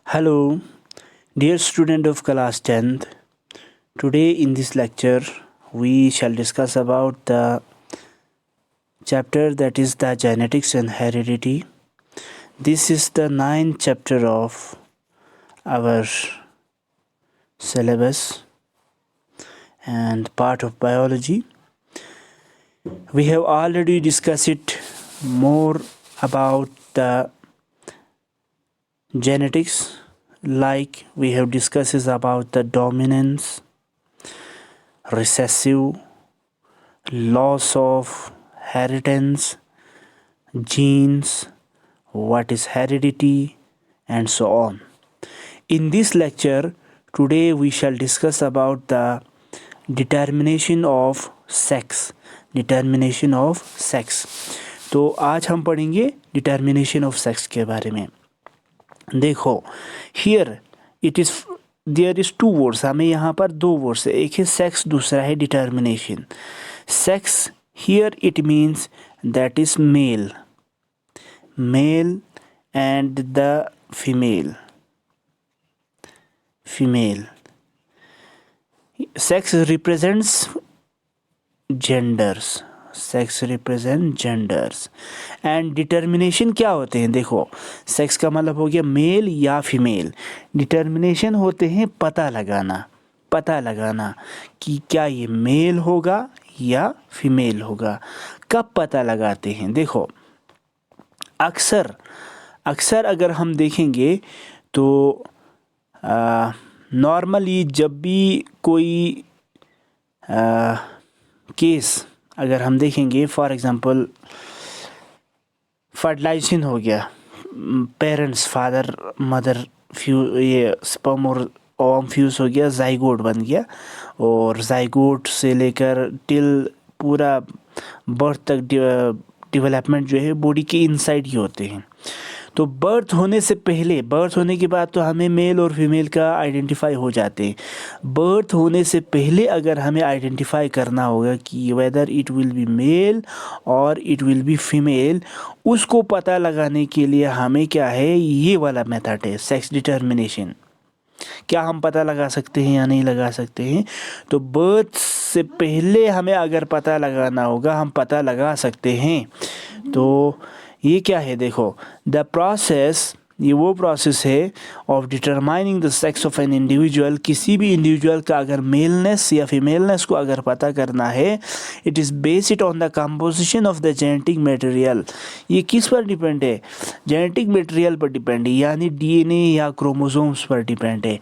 Hello, dear student of class 10th. Today in this lecture we shall discuss about the chapter that is the genetics and heredity. This is the ninth chapter of our syllabus and part of biology. We have already discussed it more about the genetics, like we have discussed about the dominance, recessive, loss of inheritance, genes, what is heredity, and so on. In this lecture today we shall discuss about the determination of sex. तो आज हम पढ़ेंगे determination of sex के बारे में. देखो, here it is there is two words. हमें यहाँ पर दो वर्ड्स है, एक है सेक्स, दूसरा है determination. Sex here it means that is male and the female. Sex represents genders. And determination क्या होते हैं? देखो, सेक्स का मतलब हो गया मेल या फीमेल. डिटर्मिनेशन होते हैं पता लगाना कि क्या ये मेल होगा या फीमेल होगा. कब पता लगाते हैं? देखो, अक्सर अगर हम देखेंगे तो नॉर्मली जब भी कोई केस अगर हम देखेंगे, फॉर एग्ज़ाम्पल फर्टिलाइजेशन हो गया, पेरेंट्स फादर मदर ये स्पर्म और ओवम फ्यूज़ हो गया, जाइगोट बन गया, और जाइगोट से लेकर टिल पूरा बर्थ तक डेवलपमेंट जो है बॉडी के इनसाइड ही होते हैं. तो बर्थ होने के बाद तो हमें मेल और फीमेल का आइडेंटिफाई हो जाते हैं. बर्थ होने से पहले अगर हमें आइडेंटिफाई करना होगा कि whether it will be male और इट विल बी फीमेल, उसको पता लगाने के लिए हमें क्या है, ये वाला मेथड है, सेक्स डिटर्मिनेशन. क्या हम पता लगा सकते हैं या नहीं लगा सकते हैं? तो बर्थ से पहले हमें अगर पता लगाना होगा, हम पता लगा सकते हैं. तो ये क्या है? देखो, द प्रोसेस, ये वो प्रोसेस है of determining the sex of an individual. किसी भी इंडिविजुअल का अगर मेलनेस या फीमेलनेस को अगर पता करना है, it is based on the composition of the genetic material. ये किस पर डिपेंड है? जेनेटिक मटेरियल पर डिपेंड है, यानी डीएनए या क्रोमोसोम्स पर डिपेंड है.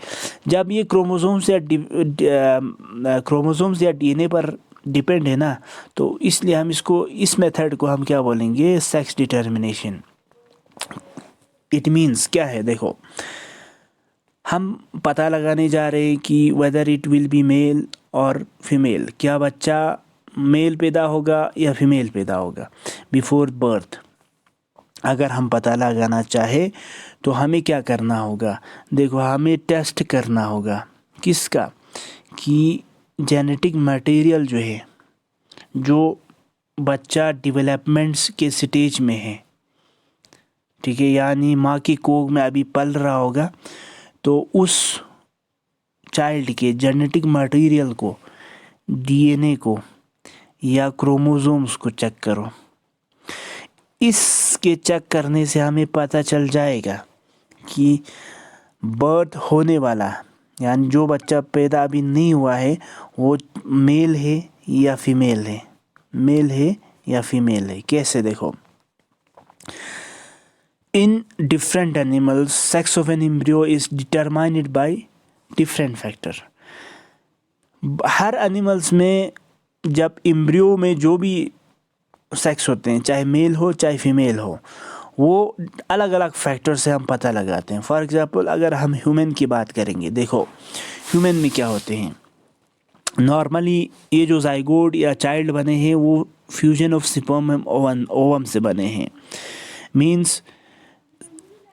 जब ये क्रोमोसोम्स या डीएनए पर डिपेंड है ना, तो इसलिए हम इस मेथड को हम क्या बोलेंगे? Sex determination. इट मीन्स क्या है? देखो, हम पता लगाने जा रहे हैं कि whether it will be male और फीमेल, क्या बच्चा मेल पैदा होगा या फीमेल पैदा होगा बिफोर बर्थ. अगर हम पता लगाना चाहे तो हमें क्या करना होगा? देखो, हमें टेस्ट करना होगा. किसका? कि जेनेटिक मटेरियल जो है, जो बच्चा डेवलपमेंट्स के स्टेज में है, ठीक है, यानी माँ की कोख में अभी पल रहा होगा, तो उस चाइल्ड के जेनेटिक मटेरियल को, डीएनए को या क्रोमोसोम्स को चेक करो. इसके चेक करने से हमें पता चल जाएगा कि बर्थ होने वाला, यानी जो बच्चा पैदा अभी नहीं हुआ है, वो मेल है या फीमेल है. कैसे? देखो, in different animals sex of an embryo is determined by different factor. Her animals में जब एम्ब्रियो में जो भी सेक्स होते हैं, चाहे मेल हो चाहे फीमेल हो, वो अलग अलग फैक्टर से हम पता लगाते हैं. फॉर एग्जांपल अगर हम ह्यूमन की बात करेंगे, देखो ह्यूमन में क्या होते हैं. नॉर्मली ये जो जाइगोट या चाइल्ड बने हैं वो fusion of sperm and ovum से बने हैं. मींस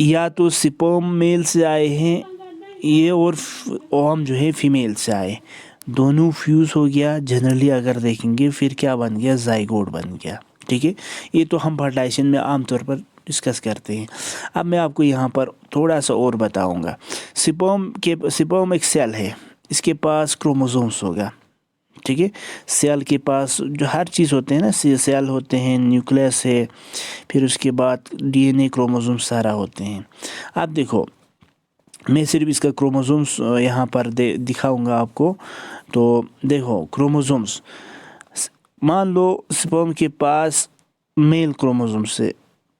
या तो स्पर्म मेल से आए हैं ये, और ओवम जो है फीमेल से आए, दोनों फ्यूज़ हो गया. जनरली अगर देखेंगे फिर क्या बन गया? जाइगोट बन गया. ठीक है, ये तो हम फर्टिलाइजेशन में आमतौर पर डिस्कस करते हैं। अब मैं आपको यहाँ पर थोड़ा सा और बताऊँगा। स्पर्म एक सेल है, इसके पास क्रोमोसोम्स होगा, ठीक है। सेल के पास जो हर चीज़ होते हैं ना, सेल होते हैं, न्यूक्लियस है, फिर उसके बाद डीएनए, क्रोमोसोम सारा होते हैं। अब देखो, मैं सिर्फ इसका क्रोमोसोम्स यहाँ पर दिखाऊंगा आपको। तो देखो क्रोमोसोम्स, मान लो स्पर्म के पास मेल क्रोमोसोम्स से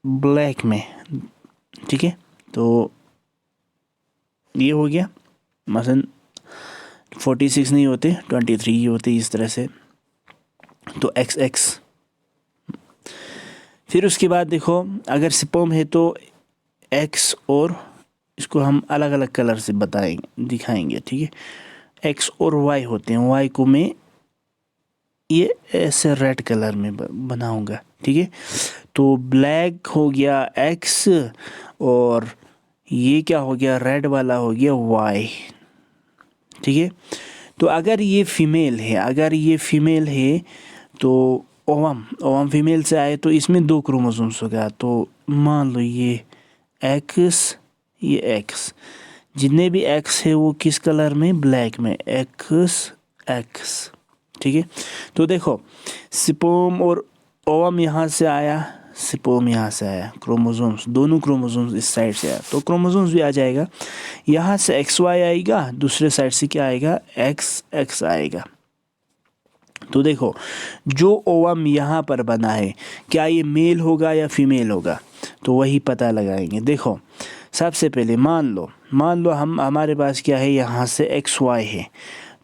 ब्लैक में, ठीक है। तो ये हो गया, मसलन 46 नहीं होते, 23 ही होते, इस तरह से। तो XX। फिर उसके बाद देखो, अगर स्पर्म है तो X, और इसको हम अलग अलग कलर से दिखाएंगे, ठीक है। X और Y होते हैं, Y को मैं ये ऐसे रेड कलर में बनाऊंगा, ठीक है। तो ब्लैक हो गया X, और ये क्या हो गया, रेड वाला हो गया Y, ठीक है। तो अगर ये फीमेल है तो ओवम फीमेल से आए तो इसमें 2 क्रोमोसोम्स होगा। तो मान लो ये X, ये X, जितने भी X है वो किस कलर में, ब्लैक में, X, ठीक है। तो देखो, स्पर्म और ओवम यहाँ से आया, स्पर्म यहाँ से आया, क्रोमोसोम्स, दोनों क्रोमोसोम्स इस साइड से आया, तो क्रोमोसोम्स भी आ जाएगा। यहाँ से XY आएगा, दूसरे साइड से क्या आएगा, XX आएगा। तो देखो, जो ओवम यहाँ पर बना है, क्या ये मेल होगा या फीमेल होगा, तो वही पता लगाएंगे। देखो, सबसे पहले मान लो हमारे पास क्या है, यहाँ से XY है,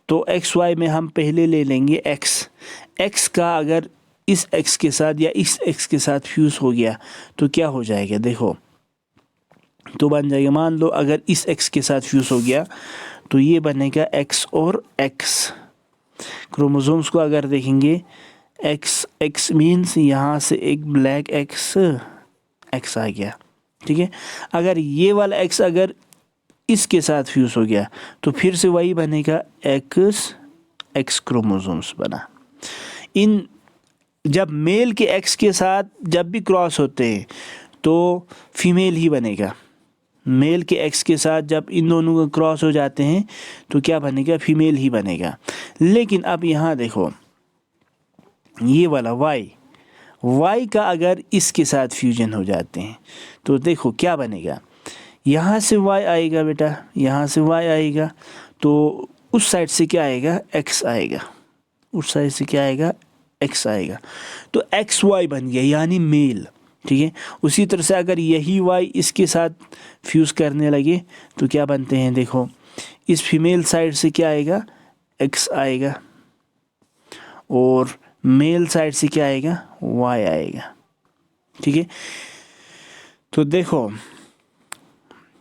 तो XY में हम पहले ले लेंगे X का अगर इस X के साथ या इस X के साथ फ्यूज़ हो गया तो क्या हो जाएगा, देखो, तो बन जाएगा, मान लो अगर इस X के साथ फ्यूज़ हो गया तो ये बनेगा X और X। क्रोमोसोम्स को अगर देखेंगे, X मीन्स यहाँ से एक ब्लैक X आ गया, ठीक है। अगर ये वाला X अगर इसके साथ फ्यूज़ हो गया तो फिर से वही बनेगा X क्रोमोसोम्स बना। इन जब मेल के X के साथ जब भी क्रॉस होते हैं तो फीमेल ही बनेगा। मेल के X के साथ जब इन दोनों का क्रॉस हो जाते हैं तो क्या बनेगा, फीमेल ही बनेगा। लेकिन अब यहाँ देखो, ये वाला Y का अगर इसके साथ फ्यूजन हो जाते हैं तो देखो क्या बनेगा, यहाँ से Y आएगा बेटा, यहाँ से Y आएगा, तो उस साइड से क्या आएगा, X आएगा, उस साइड से क्या आएगा, X आएगा। तो XY बन गया, यानी मेल, ठीक है। उसी तरह से अगर यही Y इसके साथ फ्यूज़ करने लगे तो क्या बनते हैं, देखो, इस फीमेल साइड से क्या आएगा, X आएगा, और मेल साइड से क्या आएगा, Y आएगा, ठीक है। तो देखो,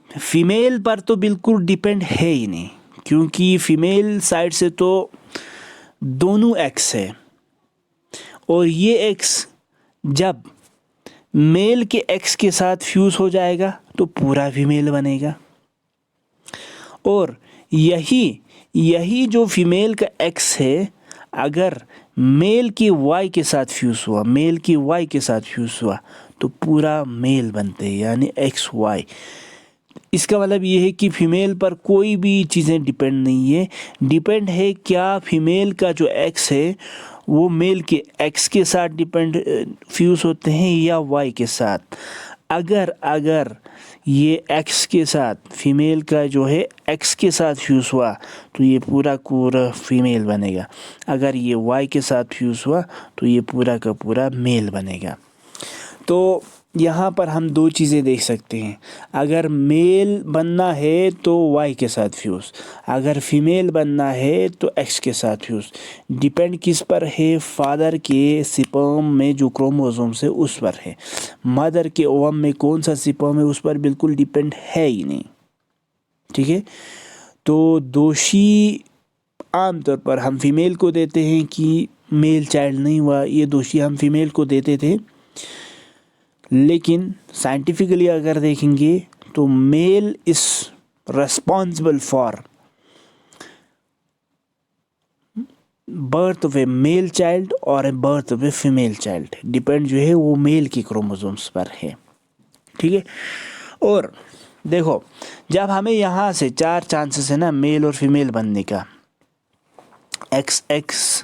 फीमेल पर तो बिल्कुल डिपेंड है ही नहीं, क्योंकि फीमेल साइड से तो दोनों X है, और ये X जब मेल के X के साथ फ्यूज़ हो जाएगा तो पूरा फीमेल बनेगा। और यही जो फीमेल का X है, अगर मेल के Y के साथ फ्यूज़ हुआ तो पूरा मेल बनते हैं, यानी XY। इसका मतलब ये है कि फीमेल पर कोई भी चीज़ें डिपेंड नहीं है, डिपेंड है क्या फीमेल का जो X है वो मेल के X के साथ फ्यूज़ होते हैं या Y के साथ। अगर ये X के साथ, फीमेल का जो है X के साथ फ्यूज़ हुआ तो ये पूरा फीमेल बनेगा। अगर ये Y के साथ फ्यूज़ हुआ तो ये पूरा का पूरा मेल बनेगा। तो यहाँ पर हम 2 चीज़ें देख सकते हैं, अगर मेल बनना है तो Y के साथ फ्यूज़, अगर फीमेल बनना है तो X के साथ फ्यूज़। डिपेंड किस पर है, फादर के स्पर्म में जो क्रोमोसोम्स है उस पर है। मदर के ओवम में कौन सा स्पर्म है उस पर बिल्कुल डिपेंड है ही नहीं, ठीक है। तो दोषी आमतौर पर हम फीमेल को देते हैं कि मेल चाइल्ड नहीं हुआ, ये दोषी हम फीमेल को देते थे। लेकिन साइंटिफिकली अगर देखेंगे तो male is responsible for birth of a male child और a birth of a female child. Depend जो है वो मेल के क्रोमोसोम्स पर है, ठीक है। और देखो, जब हमें यहाँ से 4 चांसेस है ना मेल और फीमेल बनने का, XX